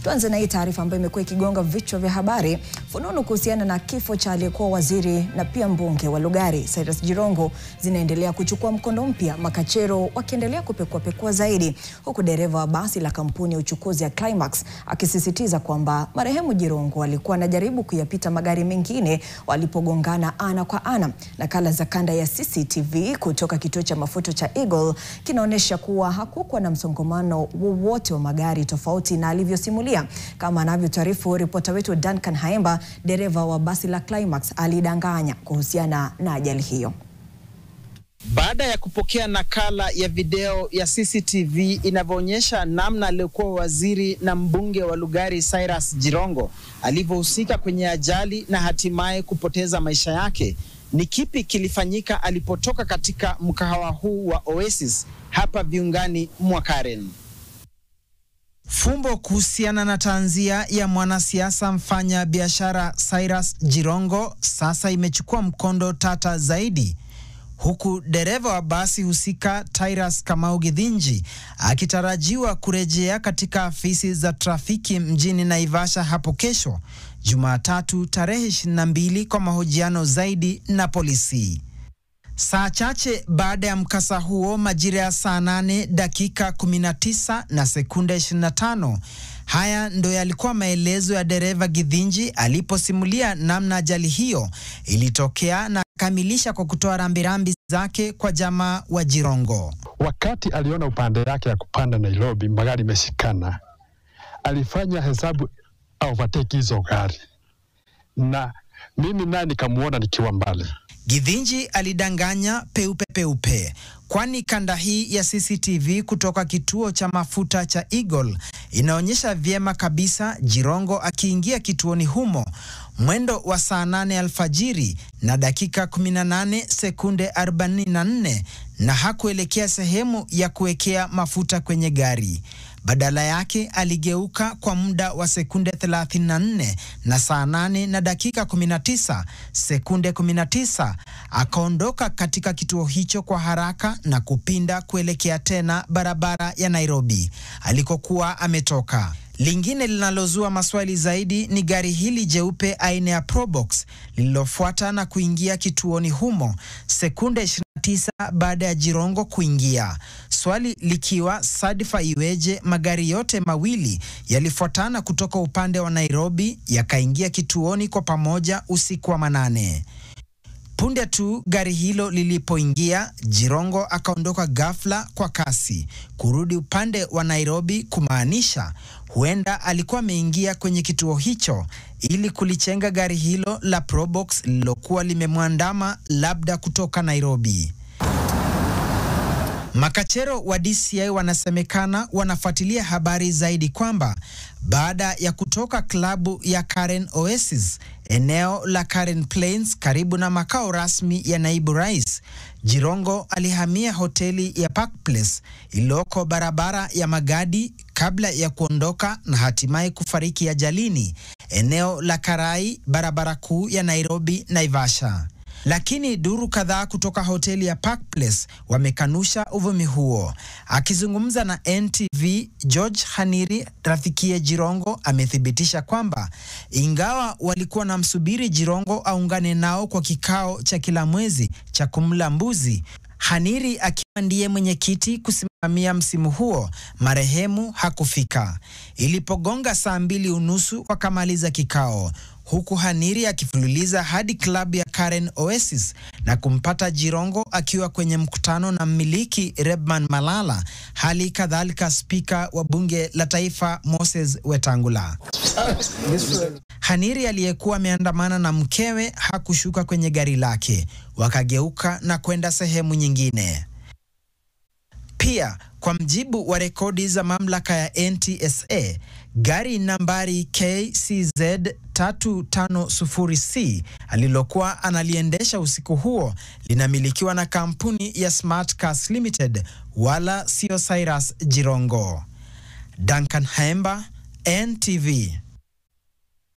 Tuanze na hii taarifa ambayo imekuwa ikigonga vichwa vya habari. Fununu kuhusiana na kifo cha aliyekuwa waziri na pia mbunge wa Lugari Cyrus Jirongo zinaendelea kuchukua mkondo mpya, makachero wakiendelea kupekua zaidi, huku dereva wa basi la kampuni ya uchukuzi ya Climax akisisitiza kwamba marehemu Jirongo alikuwa anajaribu kuyapita magari mengine walipogongana ana kwa ana. Nakala za kanda ya CCTV kutoka kituo cha mafuta cha Eagle kinaonyesha kuwa hakukuwa na msongamano wowote wa magari tofauti na alivyosimulia. Kama anavyotaarifu ripota wetu Duncan Haemba, dereva wa basi la Climax alidanganya kuhusiana na ajali hiyo. Baada ya kupokea nakala ya video ya CCTV inavyoonyesha namna aliyekuwa waziri na mbunge wa Lugari Cyrus Jirongo alivyohusika kwenye ajali na hatimaye kupoteza maisha yake, ni kipi kilifanyika alipotoka katika mkahawa huu wa Oasis hapa viungani mwa Karen? Fumbo kuhusiana na tanzia ya mwanasiasa mfanya biashara Cyrus Jirongo sasa imechukua mkondo tata zaidi, huku dereva wa basi husika Tyrus Kamau Githinji akitarajiwa kurejea katika afisi za trafiki mjini Naivasha hapo kesho Jumatatu tarehe 22 kwa mahojiano zaidi na polisi. Saa chache baada ya mkasa huo, majira ya saa 8 dakika 19 na sekunde 25, haya ndo yalikuwa maelezo ya dereva Githinji aliposimulia namna ajali hiyo ilitokea, na kamilisha kwa kutoa rambirambi zake kwa jamaa wa Jirongo. Wakati aliona upande yake ya kupanda Nairobi magari meshikana, alifanya hesabu overtake hizo gari, na mimi naye nikamuona nikiwa mbali. Githinji alidanganya peupe, kwani kanda hii ya CCTV kutoka kituo cha mafuta cha Eagle inaonyesha vyema kabisa Jirongo akiingia kituoni humo mwendo wa saa 8 alfajiri na dakika 18 sekunde 44, na hakuelekea sehemu ya kuwekea mafuta kwenye gari. Badala yake aligeuka kwa muda wa sekunde 34 na saa 8 na dakika 19 sekunde 19 akaondoka katika kituo hicho kwa haraka na kupinda kuelekea tena barabara ya Nairobi alikokuwa ametoka. Lingine linalozua maswali zaidi ni gari hili jeupe aina ya Probox lililofuata na kuingia kituoni humo sekunde 29 baada ya Jirongo kuingia. Swali likiwa sadfa iweje magari yote mawili yalifuatana kutoka upande wa Nairobi yakaingia kituoni kwa pamoja usiku wa manane. Punde tu gari hilo lilipoingia, Jirongo akaondoka ghafla kwa kasi kurudi upande wa Nairobi, kumaanisha huenda alikuwa ameingia kwenye kituo hicho ili kulichenga gari hilo la Probox lilokuwa limemwandama labda kutoka Nairobi. Makachero wa DCI wanasemekana wanafuatilia habari zaidi kwamba baada ya kutoka klabu ya Karen Oasis eneo la Karen Plains karibu na makao rasmi ya naibu rais, Jirongo alihamia hoteli ya Park Place iliyoko barabara ya Magadi kabla ya kuondoka na hatimaye kufariki ajalini eneo la Karai, barabara kuu ya Nairobi Naivasha. Lakini duru kadhaa kutoka hoteli ya Park Place wamekanusha uvumi huo. Akizungumza na NTV, George Haniri, rafikiye Jirongo, amethibitisha kwamba ingawa walikuwa na msubiri Jirongo aungane nao kwa kikao cha kila mwezi cha kumla mbuzi, Haniri akiwa ndiye mwenyekiti kusimamia msimu huo, marehemu hakufika. Ilipogonga saa 2:30 wakamaliza kikao, huku Haniri akifululiza hadi klabu ya Karen Oasis na kumpata Jirongo akiwa kwenye mkutano na mmiliki Rebman Malala, hali kadhalika spika wa bunge la taifa Moses Wetangula. Haniri aliyekuwa ameandamana na mkewe hakushuka kwenye gari lake, wakageuka na kwenda sehemu nyingine. Pia, kwa mjibu wa rekodi za mamlaka ya NTSA, gari nambari KCZ 350C alilokuwa analiendesha usiku huo linamilikiwa na kampuni ya Smart Cars Limited, wala sio Cyrus Jirongo. Duncan Haemba, NTV.